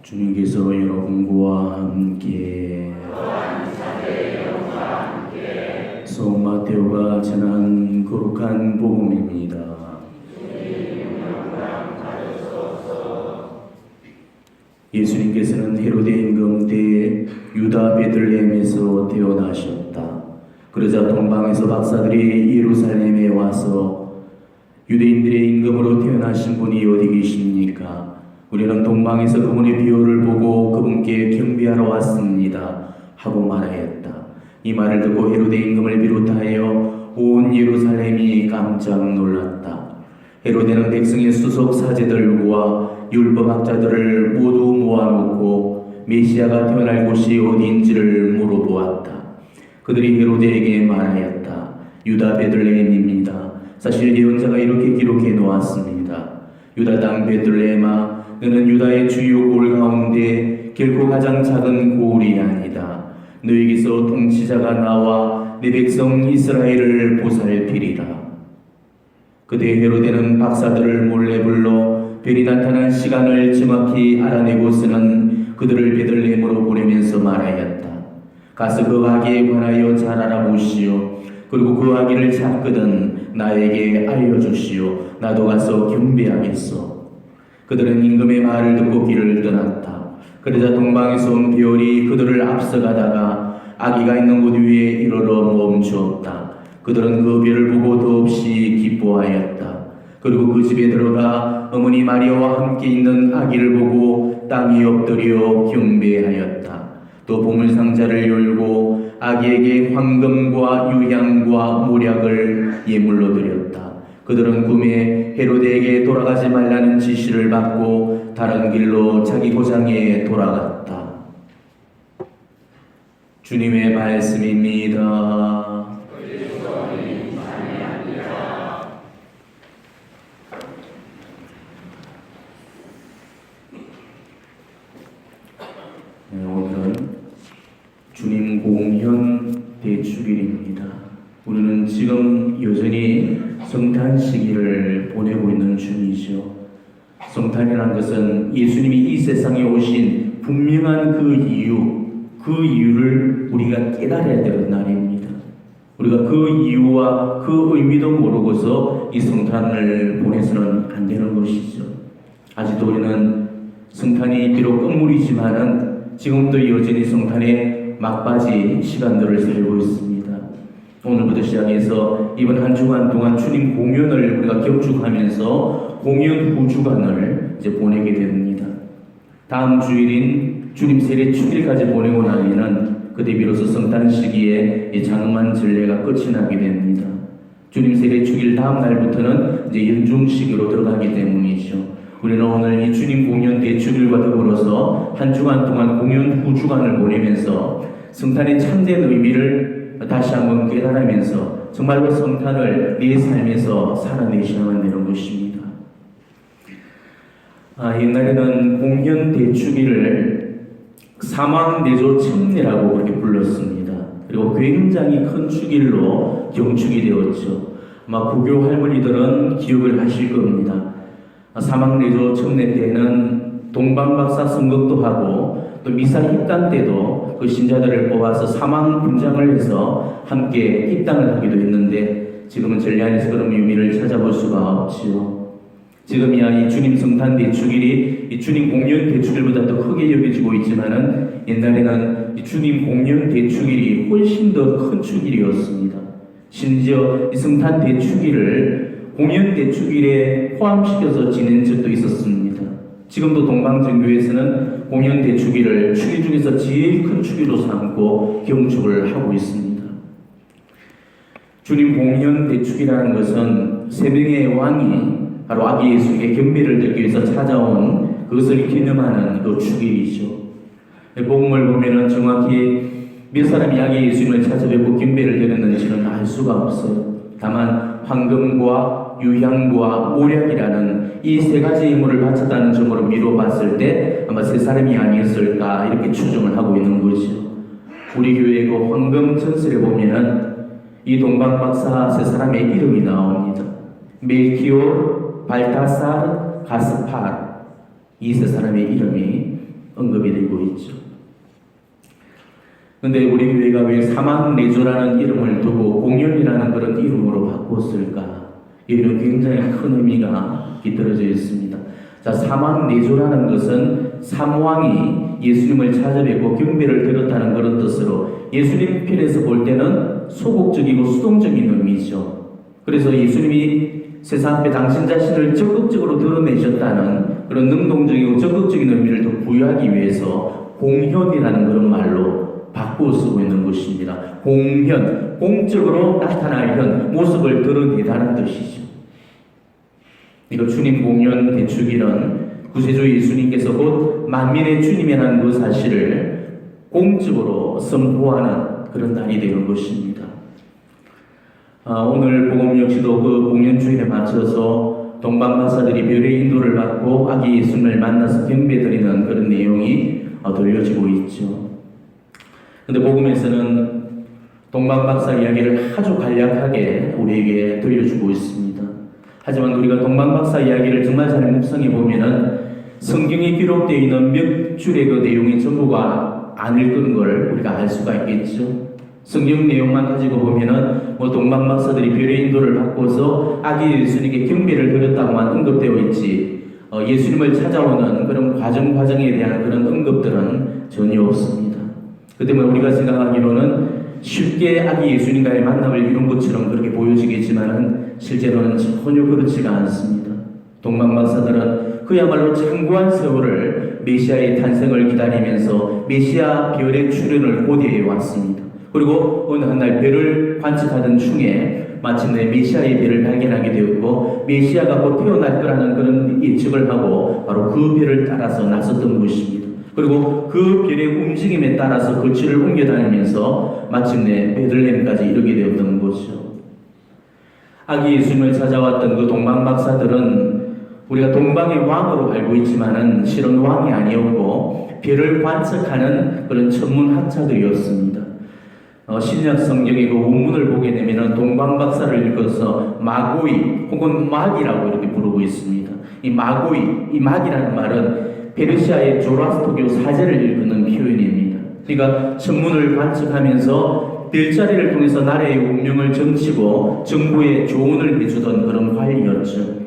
주님께서 여러분과 함께 성 마테오가 전한 거룩한 복음입니다. 예수님께서는 헤로데 임금 때 유다 베들레헴에서 태어나셨다. 그러자 동방에서 박사들이 예루살렘에 와서 유대인들의 임금으로 태어나신 분이 어디 계십니까? 우리는 동방에서 그분의 비호를 보고 그분께 경배하러 왔습니다 하고 말하였다. 이 말을 듣고 헤로데 임금을 비롯하여 온 예루살렘이 깜짝 놀랐다. 헤로데는 백성의 수석 사제들과 율법학자들을 모두 모아놓고 메시아가 태어날 곳이 어디인지를 물어보았다. 그들이 헤로데에게 말하였다. 유다 베들레헴입니다. 사실 예언자가 이렇게 기록해 놓았습니다. 유다 땅 베들레헴아, 너는 유다의 주요 고을 가운데 결코 가장 작은 고을이 아니다. 너에게서 통치자가 나와 내 백성 이스라엘을 보살피리라. 그때 헤로데는 박사들을 몰래 불러 별이 나타난 시간을 정확히 알아내고서는 그들을 베들레헴으로 보내면서 말하였다. 가서 그 아기에 관하여 잘 알아보시오. 그리고 그 아기를 잡거든 나에게 알려주시오. 나도 가서 경배하겠소. 그들은 임금의 말을 듣고 길을 떠났다. 그러자 동방에서 온 별이 그들을 앞서가다가 아기가 있는 곳 위에 이르러 멈추었다. 그들은 그 별을 보고 더없이 기뻐하였다. 그리고 그 집에 들어가 어머니 마리아와 함께 있는 아기를 보고 땅에 엎드려 경배하였다. 또 보물상자를 열고 아기에게 황금과 유향과 모략을 예물로 드렸다. 그들은 꿈에 헤로데에게 돌아가지 말라는 지시를 받고 다른 길로 자기 고장에 돌아갔다. 주님의 말씀입니다. 오늘은 주님 공현 대축일입니다. 우리는 지금 여전히 성탄 시기를 보내고 있는 중이죠. 성탄이라는 것은 예수님이 이 세상에 오신 분명한 그 이유를 우리가 깨달아야 되는 날입니다. 우리가 그 이유와 그 의미도 모르고서 이 성탄을 보내서는 안 되는 것이죠. 아직도 우리는 성탄이 비록 끝물이지만은 지금도 여전히 성탄의 막바지 시간들을 살고 있습니다. 오늘부터 시작해서 이번 한 주간 동안 주님 공연을 우리가 격축하면서 공연 후주간을 이제 보내게 됩니다. 다음 주일인 주님 세례 축일까지 보내고 나면은 그때 비로소 성탄 시기에 이 장엄한 전례가 끝이 나게 됩니다. 주님 세례 축일 다음 날부터는 이제 연중 시기로 들어가기 때문이죠. 우리는 오늘 이 주님 공연 대축일과 더불어서 한 주간 동안 공연 후주간을 보내면서 성탄의 참된 의미를 다시 한번 깨달으면서 정말로 성탄을 내 삶에서 살아내셔야만 되는 것입니다. 옛날에는 공연 대축일을 사망내조 첨례라고 그렇게 불렀습니다. 그리고 굉장히 큰 축일로 경축이 되었죠. 아마 고교 할머니들은 기억을 하실 겁니다. 사망내조 첨례 때는 동방박사 선거도 하고 또 미사 입당 때도 그 신자들을 뽑아서 사망 분장을 해서 함께 입당을 하기도 했는데 지금은 전례 안에서 그런 의미를 찾아볼 수가 없지요. 지금이야 이 주님 성탄 대축일이 이 주님 공연 대축일보다 더 크게 여겨지고 있지만은 옛날에는 이 주님 공연 대축일이 훨씬 더 큰 축일이었습니다. 심지어 이 성탄 대축일을 공연 대축일에 포함시켜서 지낸 적도 있었습니다. 지금도 동방정교회에서는 공연 대축일을 축일 중에서 제일 큰 축일로 삼고 경축을 하고 있습니다. 주님 공연 대축이라는 것은 세 명의 왕이 바로 아기 예수에게 경배를 드리기 위해서 찾아온 그것을 기념하는 그 축일이죠. 복음을 보면은 정확히 몇 사람이 아기 예수님을 찾아뵙고 경배를 드렸는지는 알 수가 없어요. 다만 황금과 유향과 모략이라는 이 세 가지 예물을 바쳤다는 점으로 미뤄봤을 때 아마 세 사람이 아니었을까 이렇게 추정을 하고 있는 거죠. 우리 교회의 그 황금 전설에 보면은 이 동방박사 세 사람의 이름이 나옵니다. 멜키올, 발타사르, 가스파르 이 세 사람의 이름이 언급이 되고 있죠. 근데 우리 교회가 왜 사막내조라는 이름을 두고 공연이라는 그런 이름으로 바꿨을까? 이런 굉장히 큰 의미가 깃들어져 있습니다. 자, 사막내조라는 것은 삼왕이 예수님을 찾아뵙고 경배를 드렸다는 그런 뜻으로 예수님 편에서 볼 때는 소극적이고 수동적인 의미죠. 그래서 예수님이 세상 앞에 당신 자신을 적극적으로 드러내셨다는 그런 능동적이고 적극적인 의미를 더 부여하기 위해서 공현이라는 그런 말로 바꾸어 쓰고 있는 것입니다. 공현, 공적으로 나타날 현, 모습을 드러내다는 뜻이죠. 이거 주님 공연 대축일은 구세주 예수님께서 곧 만민의 주님이라는 그 사실을 공적으로 선포하는 그런 날이 되는 것입니다. 오늘 복음 역시도 그 공연 주일에 맞춰서 동방박사들이 별의 인도를 받고 아기 예수님을 만나서 경배드리는 그런 내용이 들려지고 있죠. 근데 복음에서는 동방박사 이야기를 아주 간략하게 우리에게 들려주고 있습니다. 하지만 우리가 동방박사 이야기를 정말 잘 묵상해 보면은 성경에 기록되어 있는 몇 줄의 그 내용이 전부가 아닐 걸 우리가 알 수가 있겠죠. 성경 내용만 가지고 보면은 동방박사들이 별의 인도를 받고서 아기 예수님께 경배를 드렸다고만 언급되어 있지 예수님을 찾아오는 그런 과정에 대한 그런 언급들은 전혀 없습니다. 그 때문에 우리가 생각하기로는 쉽게 아기 예수님과의 만남을 이룬 것처럼 그렇게 보여지겠지만 실제로는 전혀 그렇지가 않습니다. 동방박사들은 그야말로 장구한 세월을 메시아의 탄생을 기다리면서 메시아 별의 출현을 고대해 왔습니다. 그리고 어느 한날 별을 관측하던 중에 마침내 메시아의 별을 발견하게 되었고 메시아가 곧 태어날 거라는 그런 예측을 하고 바로 그 별을 따라서 나섰던 것입니다. 그리고 그 별의 움직임에 따라서 거취를 옮겨 다니면서 마침내 베들레헴까지 이르게 되었던 것이죠. 아기 예수님을 찾아왔던 그 동방박사들은 우리가 동방의 왕으로 알고 있지만은 실은 왕이 아니었고 별을 관측하는 그런 천문학자들이었습니다. 신약 성경의 그 원문을 보게 되면은 동방박사를 읽어서 마고이 혹은 막이라고 이렇게 부르고 있습니다. 이 마고이, 이 막이라는 말은 페르시아의 조라스토교 사제를 일컫는 표현입니다. 그러니까 천문을 관측하면서 별자리를 통해서 나라의 운명을 점치고 정부에 조언을 해주던 그런 관리였죠.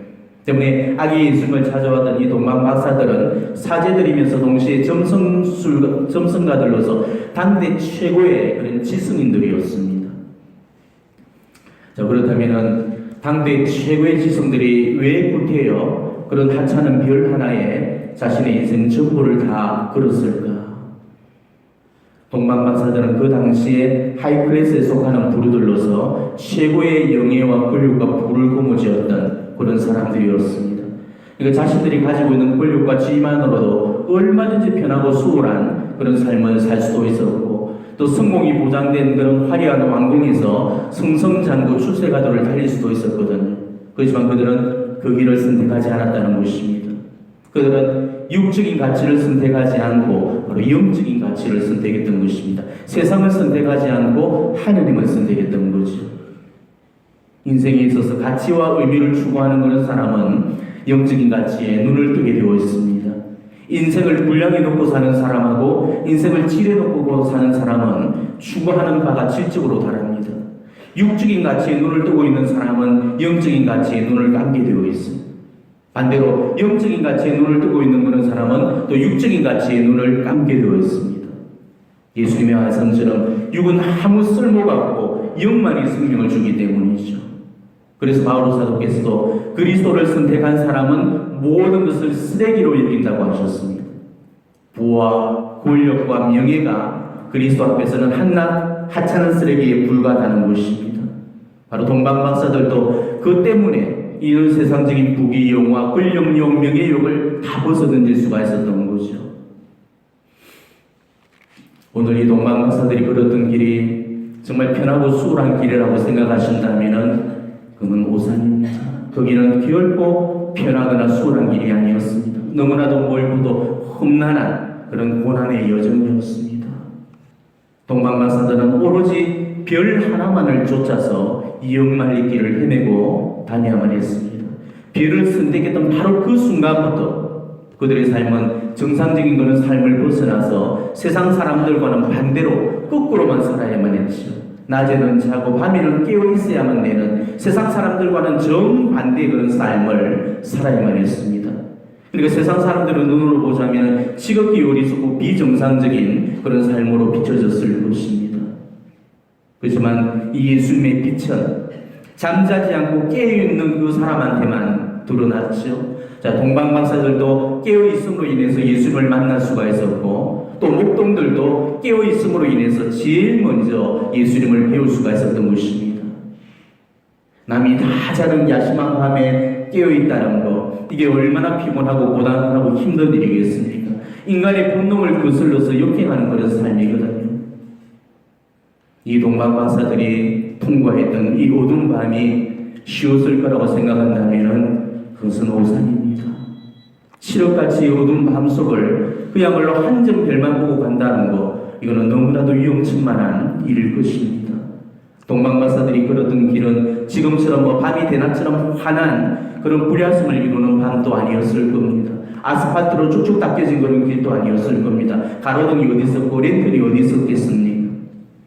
때문에 아기 예수님을 찾아왔던 이 동방박사들은 사제들이면서 동시에 점성가들로서 당대 최고의 그런 지성인들이었습니다. 자, 그렇다면은 당대 최고의 지성들이 왜 구태여 그런 하찮은 별 하나에 자신의 인생 전부를 다 걸었을까? 동방박사들은 그 당시에 하이클래스에 속하는 부류들로서 최고의 영예와 권력과 부를 거머쥐었던 그런 사람들이었습니다. 그러니까 자신들이 가지고 있는 권력과 지위만으로도 얼마든지 편하고 수월한 그런 삶을 살 수도 있었고 또 성공이 보장된 그런 화려한 왕궁에서 승승장구 출세가도를 달릴 수도 있었거든요. 그렇지만 그들은 그 길을 선택하지 않았다는 것입니다. 그들은 육적인 가치를 선택하지 않고 바로 영적인 가치를 선택했던 것입니다. 세상을 선택하지 않고 하느님을 선택했던 거죠. 인생에 있어서 가치와 의미를 추구하는 그런 사람은 영적인 가치에 눈을 뜨게 되어 있습니다. 인생을 분량해 놓고 사는 사람하고 인생을 질해 놓고 사는 사람은 추구하는 바가 질적으로 다릅니다. 육적인 가치에 눈을 뜨고 있는 사람은 영적인 가치에 눈을 감게 되어 있습니다. 반대로 영적인 가치에 눈을 뜨고 있는 그런 사람은 또 육적인 가치에 눈을 감게 되어 있습니다. 예수님의 말씀처럼 육은 아무 쓸모가 없고 영만이 생명을 주기 때문이죠. 그래서 바오로 사도께서도 그리스도를 선택한 사람은 모든 것을 쓰레기로 여긴다고 하셨습니다. 부와 권력과 명예가 그리스도 앞에서는 한낱 하찮은 쓰레기에 불과하다는 것입니다. 바로 동방박사들도 그 때문에 이런 세상적인 부귀영화, 권력욕, 명예욕을 다 벗어던질 수가 있었던 거죠. 오늘 이 동방박사들이 걸었던 길이 정말 편하고 수월한 길이라고 생각하신다면은 그건 오산입니다. 거기는 결코 편하거나 수월한 길이 아니었습니다. 너무나도 멀고도 험난한 그런 고난의 여정이었습니다. 동방박사들은 오로지 별 하나만을 쫓아서 영말리 길을 헤매고 다녀야만 했습니다. 별을 선택했던 바로 그 순간부터 그들의 삶은 정상적인 그런 삶을 벗어나서 세상 사람들과는 반대로 거꾸로만 살아야만 했죠. 낮에는 자고 밤에는 깨어 있어야만 되는 세상 사람들과는 정반대의 그런 삶을 살아야만 했습니다. 그러니까 세상 사람들의 눈으로 보자면 지극히 어리석고 비정상적인 그런 삶으로 비춰졌을 것입니다. 그렇지만 이 예수님의 빛은 잠자지 않고 깨어있는 그 사람한테만 드러났죠. 자, 동방박사들도 깨어있음으로 인해서 예수님을 만날 수가 있었고, 또 목동들도 깨어있음으로 인해서 제일 먼저 예수님을 배울 수가 있었던 것입니다. 남이 다 자는 야심한 밤에 깨어있다는 거, 이게 얼마나 피곤하고 고단하고 힘든 일이겠습니까? 인간의 본능을 거슬러서 역행하는 그런 삶이거든요. 이 동방박사들이 통과했던 이 어두운 밤이 쉬웠을 거라고 생각한다면 그것은 오산입니다. 칠흑같이 어두운 밤 속을 그야말로 한 점 별만 보고 간다는 거, 이거는 너무나도 위험천만한 일일 것입니다. 동방박사들이 걸었던 길은 지금처럼 밤이 대낮처럼 환한 그런 불야성을 이루는 밤도 아니었을 겁니다. 아스팔트로 쭉쭉 닦여진 그런 길도 아니었을 겁니다. 가로등이 어디 있었고 랜턴이 어디 있었겠습니까?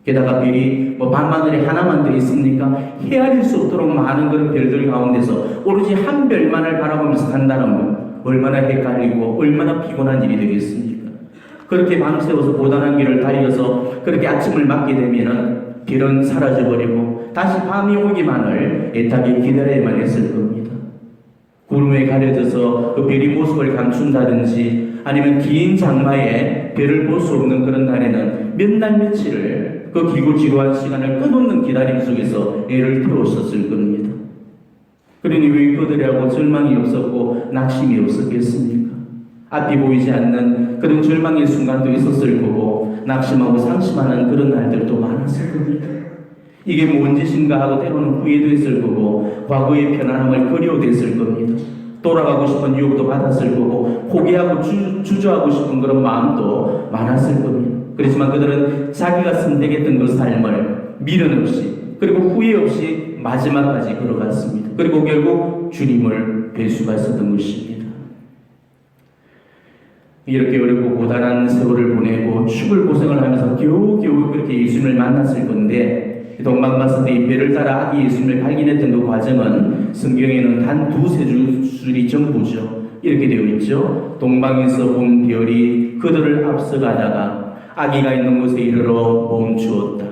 게다가 별이 밤하늘에 하나만 더 있습니까? 헤아릴 수 없도록 많은 그런 별들 가운데서 오로지 한 별만을 바라보면서 간다는 건 얼마나 헷갈리고 얼마나 피곤한 일이 되겠습니까? 그렇게 밤새워서 고단한 길을 달려서 그렇게 아침을 맞게 되면은 별은 사라져버리고 다시 밤이 오기만을 애타게 기다려야만 했을 겁니다. 구름에 가려져서 그 별이 모습을 감춘다든지 아니면 긴 장마에 별을 볼 수 없는 그런 날에는 몇 날 며칠을 그 길고 지루한 시간을 끝없는 기다림 속에서 애를 태웠었을 겁니다. 그러니 왜 그들하고 절망이 없었고 낙심이 없었겠습니까? 앞이 보이지 않는 그런 절망의 순간도 있었을 거고 낙심하고 상심하는 그런 날들도 많았을 겁니다. 이게 뭔 짓인가 하고 때로는 후회도 했을 거고 과거의 편안함을 그리워했을 겁니다. 돌아가고 싶은 유혹도 받았을 거고 포기하고 주저하고 싶은 그런 마음도 많았을 겁니다. 그렇지만 그들은 자기가 선택했던 그 삶을 미련 없이 그리고 후회 없이 마지막까지 걸어갔습니다. 그리고 결국 주님을 뵐 수가 있었던 것입니다. 이렇게 어렵고 고단한 세월을 보내고 죽을 고생을 하면서 겨우겨우 그렇게 예수님을 만났을 건데 동방박사들이 배를 따라 아기 예수님을 발견했던 그 과정은 성경에는 단 두세 줄이 전부죠. 이렇게 되어 있죠. 동방에서 본 별이 그들을 앞서가다가 아기가 있는 곳에 이르러 멈추었다.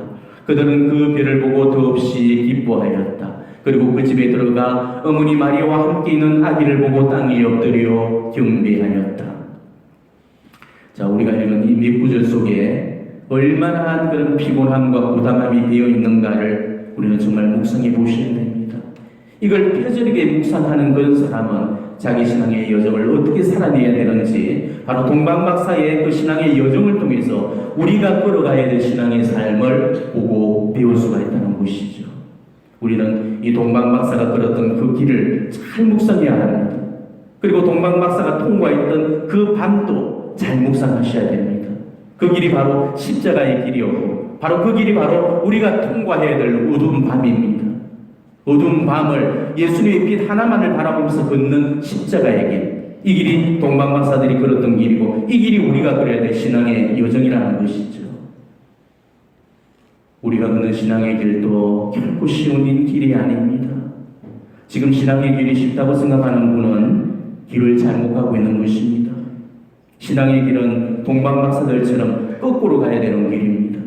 그들은 그 별을 보고 더없이 기뻐하였다. 그리고 그 집에 들어가 어머니 마리아와 함께 있는 아기를 보고 땅에 엎드려 경배하였다. 자, 우리가 읽은 이 몇 구절 속에 얼마나 그런 피곤함과 부담함이 되어 있는가를 우리는 정말 묵상해 보셔야 됩니다. 이걸 뼈저리게 묵상하는 그런 사람은 자기 신앙의 여정을 어떻게 살아내야 되는지 바로 동방박사의 그 신앙의 여정을 통해서 우리가 걸어가야 될 신앙의 삶을 보고 배울 수가 있다는 것이죠. 우리는 이 동방박사가 걸었던 그 길을 잘 묵상해야 합니다. 그리고 동방박사가 통과했던 그 밤도 잘 묵상하셔야 됩니다. 그 길이 바로 십자가의 길이었고 바로 그 길이 바로 우리가 통과해야 될 어두운 밤입니다. 어두운 밤을 예수님의 빛 하나만을 바라보면서 걷는 십자가의 길, 이 길이 동방박사들이 걸었던 길이고 이 길이 우리가 걸어야 될 신앙의 여정이라는 것이죠. 우리가 걷는 신앙의 길도 결코 쉬운 길이 아닙니다. 지금 신앙의 길이 쉽다고 생각하는 분은 길을 잘못 가고 있는 것입니다. 신앙의 길은 동방박사들처럼 거꾸로 가야 되는 길입니다.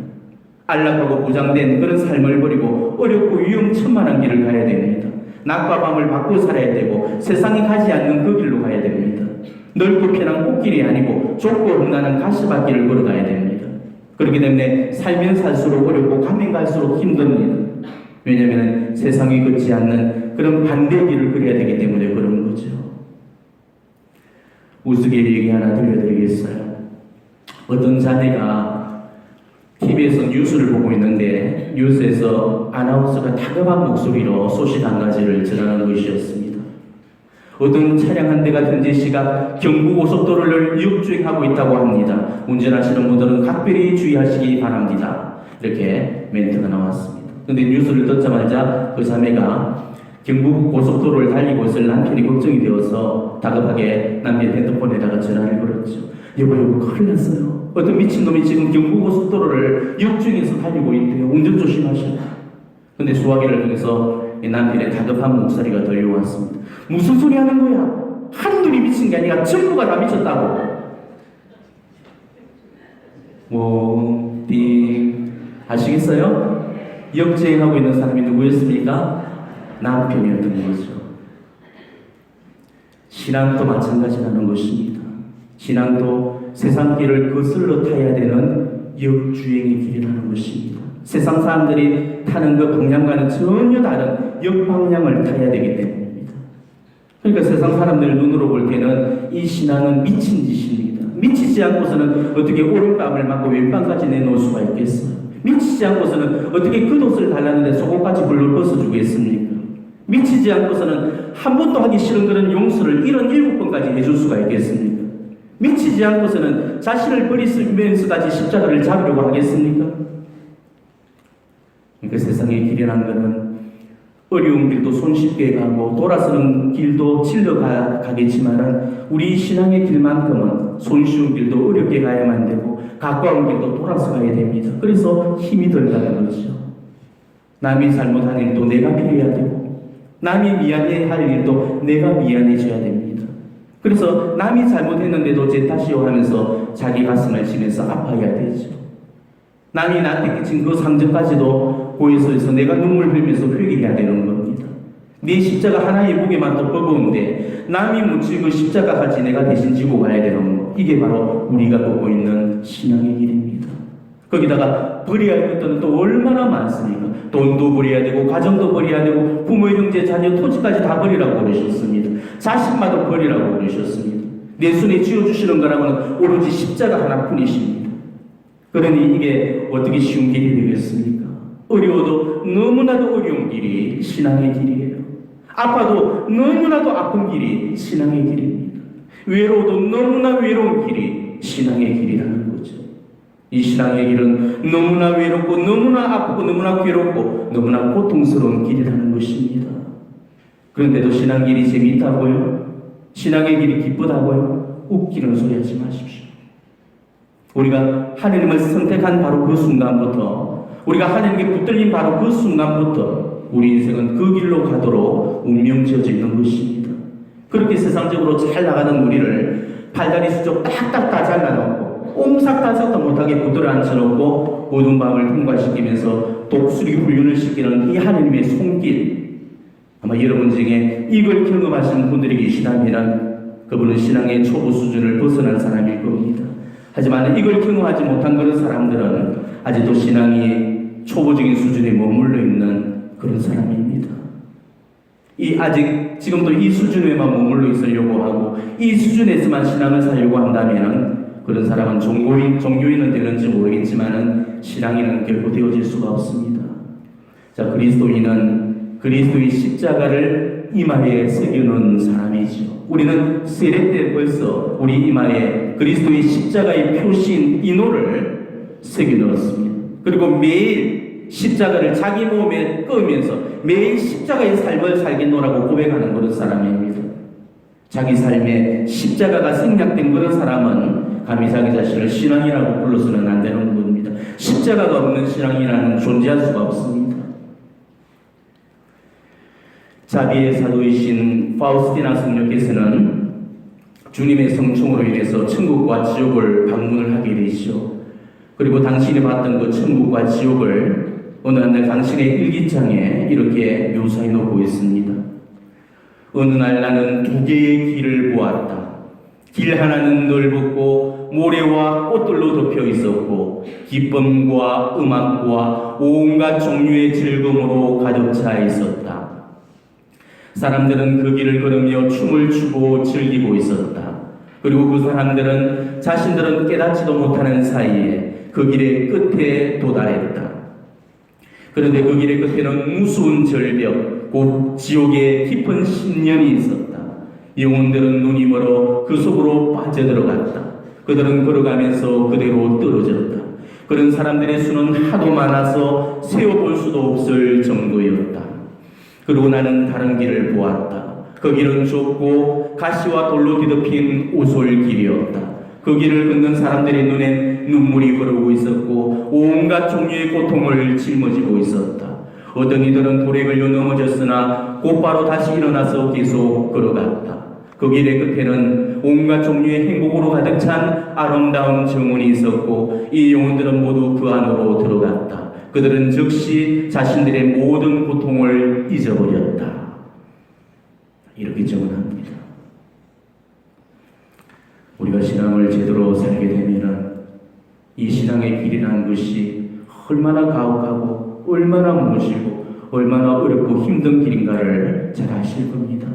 안락하고 보장된 그런 삶을 버리고 어렵고 위험천만한 길을 가야 됩니다. 낮과 밤을 바꾸어 살아야 되고 세상이 가지 않는 그 길로 가야 됩니다. 넓고 편한 꽃길이 아니고 좁고 험난한 가시밭길을 걸어가야 됩니다. 그렇기 때문에 살면 살수록 어렵고 가면 갈수록 힘듭니다. 왜냐하면 세상이 걷지 않는 그런 반대의 길을 걸어야 되기 때문에 그런 거죠. 우스갯얘기 하나 들려드리겠어요. 어떤 자매가 TV에서 뉴스를 보고 있는데 뉴스에서 아나운서가 다급한 목소리로 소식 한 가지를 전하는 것이었습니다. 어떤 차량 한 대가 현재 시각 경부고속도로를 역주행하고 있다고 합니다. 운전하시는 분들은 각별히 주의하시기 바랍니다. 이렇게 멘트가 나왔습니다. 그런데 뉴스를 듣자마자 그 자매가 경부 고속도로를 달리고 있을 남편이 걱정이 되어서 다급하게 남편 핸드폰에다가 전화를 걸었죠. 여보 큰일 났어요. 어떤 미친놈이 지금 경부 고속도로를 역중에서 달리고 있대요. 운전 조심하셔야. 근데 수화기를 통해서 남편의 다급한 목소리가 들려왔습니다. 무슨 소리 하는 거야? 한둘이 미친 게 아니라 전부가 다 미쳤다고. 띵 아시겠어요? 역주행하고 있는 사람이 누구였습니까? 남편이었던 거죠. 신앙도 마찬가지라는 것입니다. 신앙도 세상 길을 거슬러 타야 되는 역주행의 길이라는 것입니다. 세상 사람들이 타는 그 방향과는 전혀 다른 역방향을 타야 되기 때문입니다. 그러니까 세상 사람들 눈으로 볼 때는 이 신앙은 미친 짓입니다. 미치지 않고서는 어떻게 오른밤을 맞고 왼밤까지 내놓을 수가 있겠어요? 미치지 않고서는 어떻게 겉옷을 달라는데 속옷까지 불러 벗어주겠습니까? 미치지 않고서는 한 번도 하기 싫은 그런 용서를 77번까지 해줄 수가 있겠습니까? 미치지 않고서는 자신을 버리면서까지 십자가를 잡으려고 하겠습니까? 그러니까 세상의 길이라는 것은 어려운 길도 손쉽게 가고 돌아서는 길도 질러가겠지만은 우리 신앙의 길만큼은 손쉬운 길도 어렵게 가야만 되고 가까운 길도 돌아서 가야 됩니다. 그래서 힘이 든다는 거죠. 남이 잘못한 일도 내가 피해야 되고 남이 미안해 할 일도 내가 미안해져야 됩니다. 그래서 남이 잘못했는데도 제 탓이요 하면서 자기 가슴을 치면서 아파야 되죠. 남이 나한테 끼친 그 상처까지도 고해서에서 내가 눈물 흘리면서 회개해야 되는 겁니다. 네 십자가 하나의 무게만 더 버거운데 남이 묻힌 그 십자가까지 내가 대신 지고 가야 되는 거. 이게 바로 우리가 보고 있는 신앙의 길입니다. 거기다가 버려야 할 것들은 또 얼마나 많습니까? 돈도 버려야 되고 가정도 버려야 되고 부모, 형제, 자녀, 토지까지 다 버리라고 그러셨습니다. 자식마도 버리라고 그러셨습니다. 내 손에 쥐어주시는 거라고는 오로지 십자가 하나뿐이십니다. 그러니 이게 어떻게 쉬운 길이 되겠습니까? 어려워도 너무나도 어려운 길이 신앙의 길이에요. 아파도 너무나도 아픈 길이 신앙의 길입니다. 외로워도 너무나 외로운 길이 신앙의 길이라는 거죠. 이 신앙의 길은 너무나 외롭고 너무나 아프고 너무나 괴롭고 너무나 고통스러운 길이라는 것입니다. 그런데도 신앙길이 재미있다고요? 신앙의 길이 기쁘다고요? 웃기는 소리 하지 마십시오. 우리가 하나님을 선택한 바로 그 순간부터, 우리가 하나님께 붙들린 바로 그 순간부터 우리 인생은 그 길로 가도록 운명 지어져 있는 것입니다. 그렇게 세상적으로 잘 나가는 우리를 팔다리 수족 딱딱 다 잘라놓고 옴삭달싹도 못하게 붙들어 앉혀놓고 어두운 밤을 통과시키면서 독수리 훈련을 시키는 이 하나님의 손길, 아마 여러분 중에 이걸 경험하시는 분들이 계시다면 그분은 신앙의 초보 수준을 벗어난 사람일 겁니다. 하지만 이걸 경험하지 못한 그런 사람들은 아직도 신앙이 초보적인 수준에 머물러 있는 그런 사람입니다. 아직 지금도 이 수준에만 머물러 있으려고 하고 이 수준에서만 신앙을 살려고 한다면 그런 사람은 종교인은 되는지 모르겠지만 신앙인은 결코 되어질 수가 없습니다. 자, 그리스도인은 그리스도의 십자가를 이마에 새겨놓은 사람이죠. 우리는 세례 때 벌써 우리 이마에 그리스도의 십자가의 표시인 인호를 새겨넣었습니다. 그리고 매일 십자가를 자기 몸에 끄면서 매일 십자가의 삶을 살겠노라고 고백하는 그런 사람입니다. 자기 삶에 십자가가 생략된 그런 사람은 감히 자기 자신을 신앙이라고 불러서는 안 되는 겁니다. 십자가가 없는 신앙이라는 존재할 수가 없습니다. 자비의 사도이신 파우스티나 성녀께서는 주님의 성총으로 인해서 천국과 지옥을 방문을 하게 되시오. 그리고 당신이 봤던 그 천국과 지옥을 어느 날 당신의 일기장에 이렇게 묘사해 놓고 있습니다. 어느 날 나는 두 개의 길을 보았다. 길 하나는 넓었고 모래와 꽃들로 덮여 있었고 기쁨과 음악과 온갖 종류의 즐거움으로 가득 차 있었다. 사람들은 그 길을 걸으며 춤을 추고 즐기고 있었다. 그리고 그 사람들은 자신들은 깨닫지도 못하는 사이에 그 길의 끝에 도달했다. 그런데 그 길의 끝에는 무서운 절벽, 곧 지옥의 깊은 심연이 있었다. 영혼들은 눈이 멀어 그 속으로 빠져들어갔다. 그들은 걸어가면서 그대로 떨어졌다. 그런 사람들의 수는 하도 많아서 세어볼 수도 없을 정도였다. 그리고 나는 다른 길을 보았다. 그 길은 좁고 가시와 돌로 뒤덮인 오솔길이었다. 그 길을 걷는 사람들의 눈엔 눈물이 흐르고 있었고 온갖 종류의 고통을 짊어지고 있었다. 어떤 이들은 돌에 걸려 넘어졌으나 곧바로 다시 일어나서 계속 걸어갔다. 그 길의 끝에는 온갖 종류의 행복으로 가득 찬 아름다운 정원이 있었고 이 영혼들은 모두 그 안으로 들어갔다. 그들은 즉시 자신들의 모든 고통을 잊어버렸다. 이렇게 정언합니다. 우리가 신앙을 제대로 살게 되면 이 신앙의 길이라는 것이 얼마나 가혹하고 얼마나 무지고 얼마나 어렵고 힘든 길인가를 잘 아실 겁니다.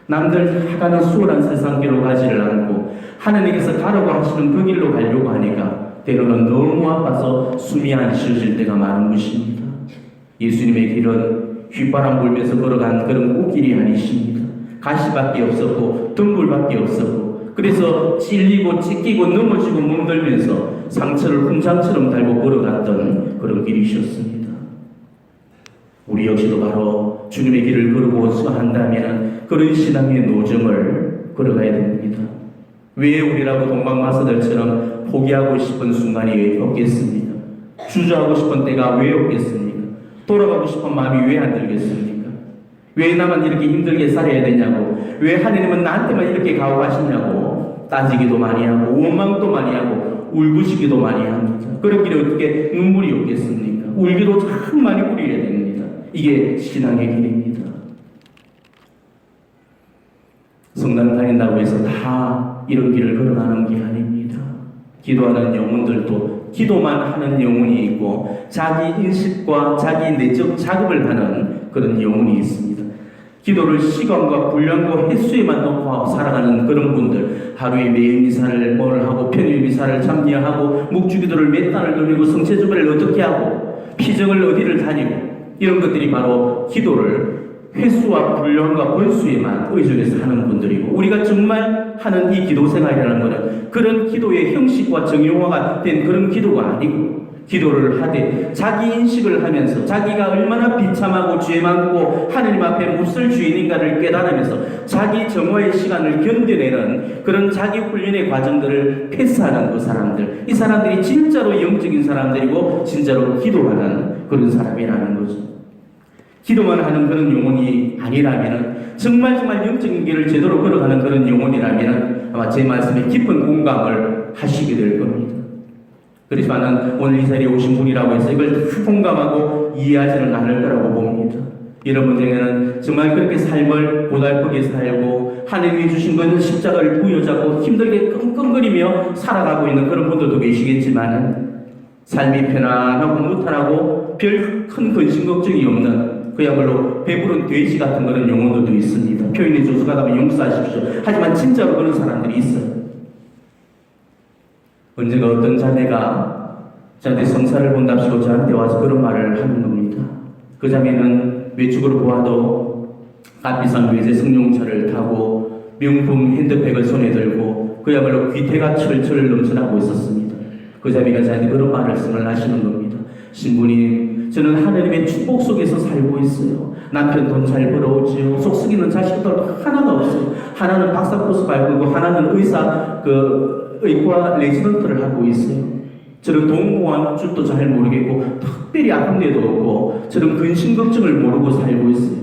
남들 하가는 수월한 세상길로 가지를 않고 하나님께서 가라고 하시는 그 길로 가려고 하니까 때로는 너무 아파서 숨이 안 쉬어질 때가 많은 것입니다. 예수님의 길은 휘바람 불면서 걸어간 그런 꽃길이 아니십니다. 가시밖에 없었고 덤불밖에 없었고 그래서 찔리고 찢기고 넘어지고 몸들면서 상처를 훈장처럼 달고 걸어갔던 그런 길이셨습니다. 우리 역시도 바로 주님의 길을 걸어서 한다면 그런 신앙의 노정을 걸어가야 됩니다. 왜 우리라고 동방마사들처럼 포기하고 싶은 순간이 없겠습니까? 주저하고 싶은 때가 왜 없겠습니까? 돌아가고 싶은 마음이 왜 안 들겠습니까? 왜 나만 이렇게 힘들게 살아야 되냐고, 왜 하나님은 나한테만 이렇게 가오하시냐고 따지기도 많이 하고 원망도 많이 하고 울부시기도 많이 합니다. 그런 길에 어떻게 눈물이 없겠습니까? 울기도 참 많이 울어야 됩니다. 이게 신앙의 길입니다. 성당 다닌다고 해서 다 이런 길을 걸어가는 게 아닙니다. 기도하는 영혼들도 기도만 하는 영혼이 있고 자기 인식과 자기 내적 작업을 하는 그런 영혼이 있습니다. 기도를 시간과 분량과 횟수에만 놓고 살아가는 그런 분들, 하루에 매일 미사를 뭘 하고 평일 미사를 참여하고 묵주기도를 몇 달을 돌리고 성체주부를 어떻게 하고 피정을 어디를 다니고 이런 것들이 바로 기도를 횟수와 분량과 번수에만 의존해서 하는 분들이고, 우리가 정말 하는 이 기도 생활이라는 것은 그런 기도의 형식과 정형화가 된 그런 기도가 아니고, 기도를 하되 자기 인식을 하면서 자기가 얼마나 비참하고 죄 많고 하느님 앞에 몹쓸 주인인가를 깨달으면서 자기 정화의 시간을 견뎌내는 그런 자기 훈련의 과정들을 패스하는 그 사람들, 이 사람들이 진짜로 영적인 사람들이고 진짜로 기도하는 그런 사람이라는 거죠. 기도만 하는 그런 영혼이 아니라면, 정말 영적인 길을 제대로 걸어가는 그런 영혼이라면 아마 제 말씀에 깊은 공감을 하시게 될 겁니다. 그렇지만 오늘 이 자리에 오신 분이라고 해서 이걸 다 공감하고 이해하지는 않을 거라고 봅니다. 여러분들에게는 정말 그렇게 삶을 고달프게 살고 하나님이 주신 것은 십자가를 부여잡고 힘들게 끙끙거리며 살아가고 있는 그런 분들도 계시겠지만, 삶이 편안하고 무탈하고 별 큰 근심 걱정이 없는 그야말로 배부른 돼지 같은 그런 영혼들도 있습니다. 표현이 조숙하다면 용서하십시오. 하지만 진짜로 그런 사람들이 있어요. 언젠가 어떤 자매가 저한테 성사를 본답시고 저한테 와서 그런 말을 하는 겁니다. 그 자매는 외축으로 보아도 값비싼 외제 승용차를 타고 명품 핸드백을 손에 들고 그야말로 귀태가 철철 넘쳐나고 있었습니다. 그 자매가 저한테 그런 말씀을 하시는 겁니다. 신부님, 저는 하나님의 축복 속에서 살고 있어요. 남편 돈 잘 벌어오지요. 속썩이는 자식들도 하나가 없어요. 하나는 박사 코스 밟고 하나는 의과 레지던트를 하고 있어요. 저는 돈 모아놓을 줄도 잘 모르겠고 특별히 아픈 데도 없고 저는 근심 걱정을 모르고 살고 있어요.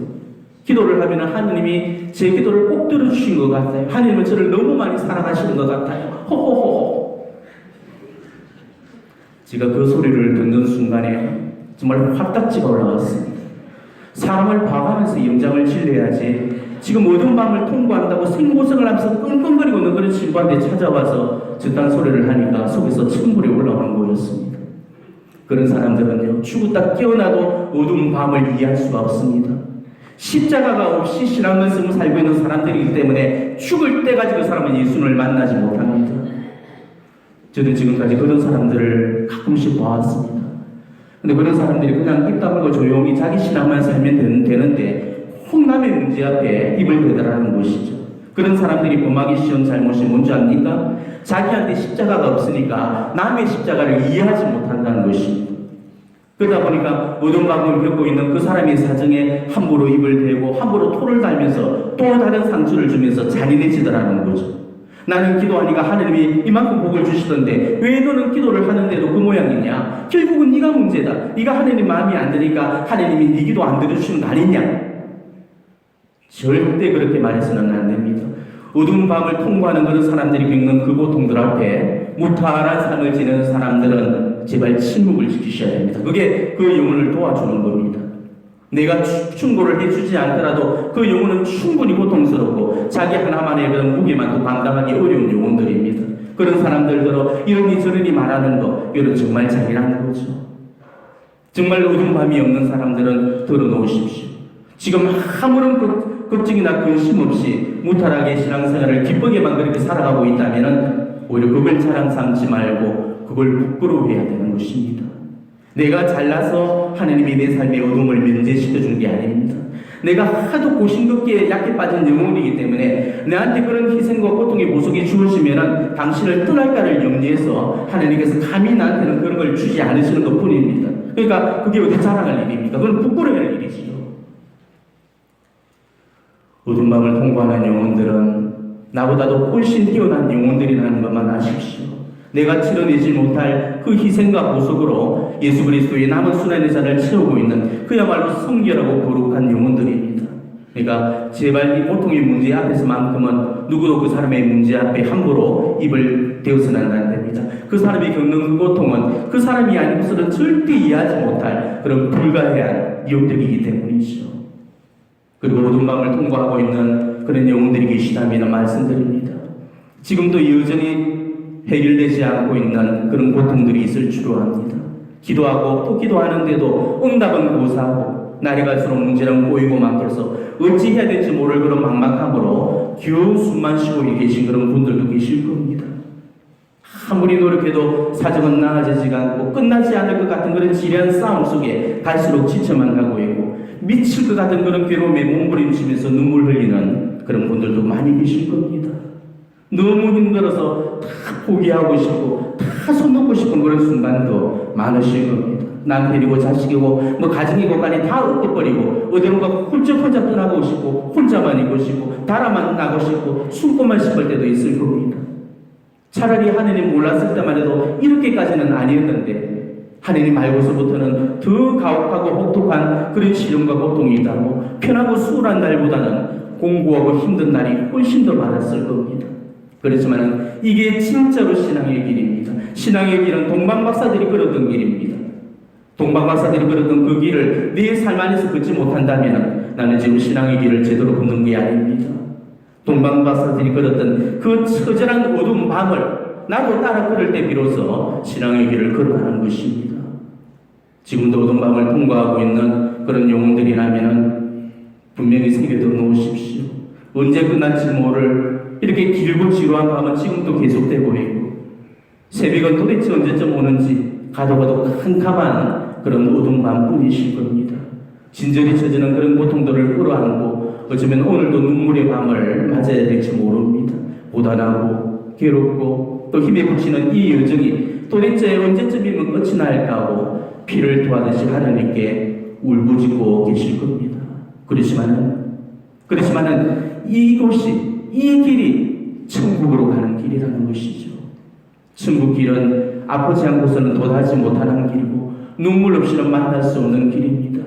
기도를 하면 하나님이 제 기도를 꼭 들어주신 것 같아요. 하나님은 저를 너무 많이 사랑하시는 것 같아요. 호호호호. 제가 그 소리를 듣는 순간에 정말 화딱지가 올라왔습니다. 사람을 봐가면서 영장을 질러야지 지금 어두운 밤을 통과한다고 생고생을 하면서 끙끙거리고 있는 그런 신부한테 찾아와서 저딴 소리를 하니까 속에서 천불이 올라오는 거였습니다. 그런 사람들은요, 죽었다 깨어나도 어두운 밤을 이해할 수가 없습니다. 십자가가 없이 신앙 말씀을 살고 있는 사람들이기 때문에 죽을 때까지 그 사람은 예수님을 만나지 못합니다. 저는 지금까지 그런 사람들을 가끔씩 봐왔습니다. 근데 그런 사람들이 그냥 입 다물고 조용히 자기 신앙만 살면 되는데 홍남의 문제 앞에 입을 대달하는 것이죠. 그런 사람들이 범하기 쉬운 잘못이 뭔지 압니까? 자기한테 십자가가 없으니까 남의 십자가를 이해하지 못한다는 것입니다. 그러다 보니까 어두운 밤을 겪고 있는 그 사람의 사정에 함부로 입을 대고 함부로 토를 달면서 또 다른 상처를 주면서 잔인해지더라는 거죠. 나는 기도하니까 하느님이 이만큼 복을 주시던데 왜 너는 기도를 하는데도 그 모양이냐? 결국은 네가 문제다. 네가 하느님 마음이 안 드니까 하느님이 네 기도 안 들어주시는 거 아니냐? 절대 그렇게 말해서는 안 됩니다. 어두운 밤을 통과하는 그런 사람들이 겪는 그 고통들 앞에 무탈한 삶을 지내는 사람들은 제발 침묵을 지키셔야 됩니다. 그게 그 영혼을 도와주는 겁니다. 내가 충고를 해주지 않더라도 그 영혼은 충분히 고통스럽고 자기 하나만의 그런 무게만도 감당하기 어려운 영혼들입니다. 그런 사람들더러 이러니 저러니 말하는 거, 이런 정말 잔인한 거죠. 정말 어두운 밤이 없는 사람들은 들어놓으십시오. 지금 아무런 걱정이나 근심 없이 무탈하게 신앙생활을 기쁘게만 그렇게 살아가고 있다면 오히려 그걸 자랑 삼지 말고 그걸 부끄러워해야 되는 것입니다. 내가 잘나서 하나님이 내 삶의 어둠을 면제시켜 준 게 아닙니다. 내가 하도 고심겁기에 약해 빠진 영혼이기 때문에 내한테 그런 희생과 고통의 보석이 주어지면 당신을 떠날까를 염려해서 하나님께서 감히 나한테는 그런 걸 주지 않으시는 것 뿐입니다. 그러니까 그게 어디 자랑할 일입니까? 그건 부끄러워할 일이지요. 어두운 밤을 통과하는 영혼들은 나보다도 훨씬 뛰어난 영혼들이라는 것만 아십시오. 내가 치러내지 못할 그 희생과 보석으로 예수 그리스도의 남은 순환의 잔을 채우고 있는 그야말로 성결하고 거룩한 영혼들입니다. 그러니까 제발 이 고통의 문제 앞에서만큼은 누구도 그 사람의 문제 앞에 함부로 입을 대어서는 안 됩니다. 그 사람이 겪는 그 고통은 그 사람이 아니고서는 절대 이해하지 못할 그런 불가해한 영역이기 때문이죠. 그리고 어두운 밤을 통과하고 있는 그런 영혼들이 계시다면 말씀드립니다. 지금도 여전히 해결되지 않고 있는 그런 고통들이 있을 줄로 압니다. 기도하고 또 기도하는데도 응답은 고사하고 날이 갈수록 문제는 꼬이고 막혀서 어찌 해야 될지 모를 그런 막막함으로 겨우 숨만 쉬고 계신 그런 분들도 계실 겁니다. 아무리 노력해도 사정은 나아지지가 않고 끝나지 않을 것 같은 그런 지리한 싸움 속에 갈수록 지쳐만 가고 있고 미칠 것 같은 그런 괴로움에 몸부림치면서 눈물 흘리는 그런 분들도 많이 계실 겁니다. 너무 힘들어서 다 포기하고 싶고 다 손 놓고 싶은 그런 순간도 많으실 겁니다. 남편이고 자식이고 뭐 가정이고 간에 다 엎어버리고 어디론가 훌쩍 혼자 떠나고 싶고 혼자만 있고 싶고 달아만 나고 싶고 숨고만 싶을 때도 있을 겁니다. 차라리 하느님 몰랐을 때만 해도 이렇게까지는 아니었는데 하느님 알고서부터는 더 가혹하고 혹독한 그런 시련과 고통이 있다고 편하고 수월한 날보다는 공고하고 힘든 날이 훨씬 더 많았을 겁니다. 그렇지만 이게 진짜로 신앙의 길입니다. 신앙의 길은 동방박사들이 걸었던 길입니다. 동방박사들이 걸었던 그 길을 내 삶 안에서 걷지 못한다면 나는 지금 신앙의 길을 제대로 걷는 게 아닙니다. 동방박사들이 걸었던 그 처절한 어두운 밤을 나도 따라 걸을 때 비로소 신앙의 길을 걸어가는 것입니다. 지금도 어두운 밤을 통과하고 있는 그런 영혼들이라면 분명히 새겨둬 놓으십시오. 언제 끝날지 모를 이렇게 길고 지루한 밤은 지금도 계속되고 있고 새벽은 도대체 언제쯤 오는지 가도 캄캄한 그런 어두운 밤뿐이실 겁니다. 진절이 쳐지는 그런 고통들을 끌어안고 어쩌면 오늘도 눈물의 밤을 맞아야 될지 모릅니다. 고단하고 괴롭고 또 힘에 부치는 이 여정이 도대체 언제쯤이면 끝이 날까 하고 피를 토하듯이 하나님께 울부짖고 계실 겁니다. 그렇지만은 이곳이 이 길이 천국으로 가는 길이라는 것이죠. 천국 길은 아프지 않고서는 도달하지 못하는 길이고 눈물 없이는 만날 수 없는 길입니다.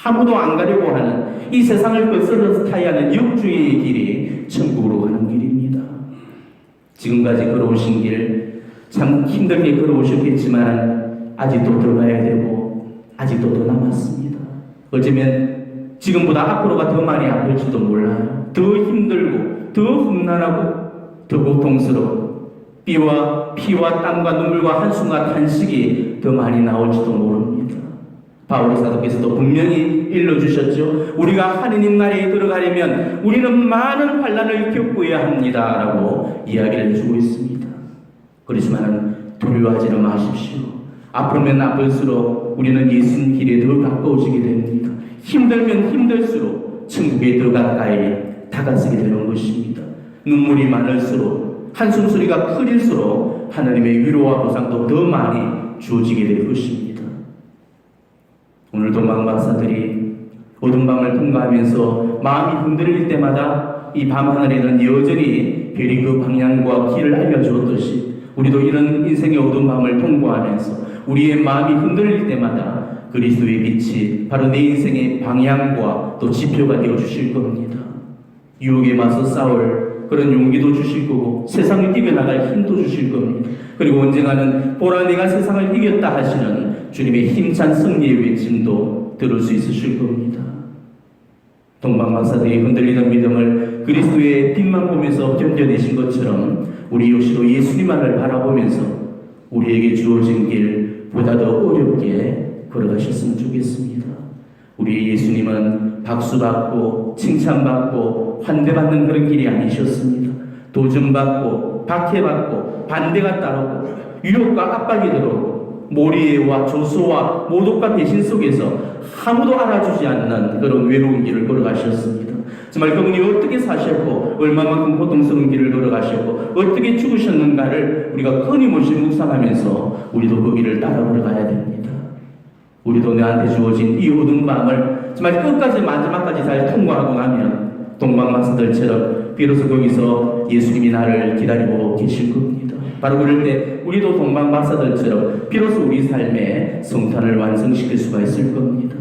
아무도 안 가려고 하는 이 세상을 거슬러서 타야 하는 역주의의 길이 천국으로 가는 길입니다. 지금까지 걸어오신 길 참 힘들게 걸어오셨겠지만 아직도 더 가야 되고 아직도 더 남았습니다. 어쩌면 지금보다 앞으로가 더 많이 아플지도 몰라요. 더 힘들고 더 험난하고 더 고통스러워 피와 땀과 눈물과 한숨과 탄식이 더 많이 나올지도 모릅니다. 바울 사도께서도 분명히 일러주셨죠. 우리가 하느님 나라에 들어가려면 우리는 많은 환난을 겪어야 합니다 라고 이야기를 해주고 있습니다. 그렇지만 두려워하지는 마십시오. 아프면 아플수록 우리는 예수님 길에 더 가까워지게 됩니다. 힘들면 힘들수록 천국에 더 가까이 다가서게 되는 것입니다. 눈물이 많을수록 한숨 소리가 크릴수록 하나님의 위로와 보상도 더 많이 주어지게 될 것입니다. 오늘 동방 박사들이 어두운 밤을 통과하면서 마음이 흔들릴 때마다 이 밤하늘에는 여전히 별이 그 방향과 길을 알려주었듯이 우리도 이런 인생의 어두운 밤을 통과하면서 우리의 마음이 흔들릴 때마다 그리스도의 빛이 바로 내 인생의 방향과 또 지표가 되어 주실 겁니다. 유혹에 맞서 싸울 그런 용기도 주실 거고 세상을 이겨나갈 힘도 주실 겁니다. 그리고 언젠가는 보라 내가 세상을 이겼다 하시는 주님의 힘찬 승리의 외침도 들을 수 있으실 겁니다. 동방 박사들이 흔들리는 믿음을 그리스도의 빛만 보면서 견뎌내신 것처럼 우리 역시도 예수님만을 바라보면서 우리에게 주어진 길 보다 더 어렵게 걸어가셨으면 좋겠습니다. 우리 예수님은 박수받고 칭찬받고 환대받는 그런 길이 아니셨습니다. 도전받고 박해받고 반대가 따르고 유혹과 압박이 들어오고 모리와 조소와 모독과 배신 속에서 아무도 알아주지 않는 그런 외로운 길을 걸어가셨습니다. 정말 그분이 어떻게 사셨고 얼마만큼 고통스러운 길을 걸어가셨고 어떻게 죽으셨는가를 우리가 끊임없이 묵상하면서 우리도 그 길을 따라 걸어가야 됩니다. 우리도 내한테 주어진 이 어두운 밤을 정말 끝까지 마지막까지 잘 통과하고 나면 동방박사들처럼 비로소 거기서 예수님이 나를 기다리고 계실 겁니다. 바로 그럴 때 우리도 동방박사들처럼 비로소 우리 삶의 성탄을 완성시킬 수가 있을 겁니다.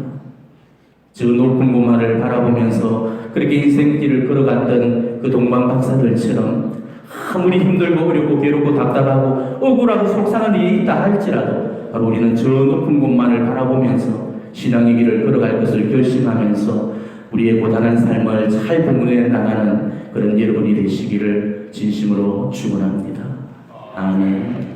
저 높은 곳만을 바라보면서 그렇게 인생길을 걸어갔던 그 동방박사들처럼 아무리 힘들고 어렵고 괴롭고 답답하고 억울하고 속상한 일이 있다 할지라도 바로 우리는 저 높은 곳만을 바라보면서 신앙의 길을 걸어갈 것을 결심하면서 우리의 고단한 삶을 잘 봉헌해 나가는 그런 여러분이 되시기를 진심으로 축원합니다. 아멘.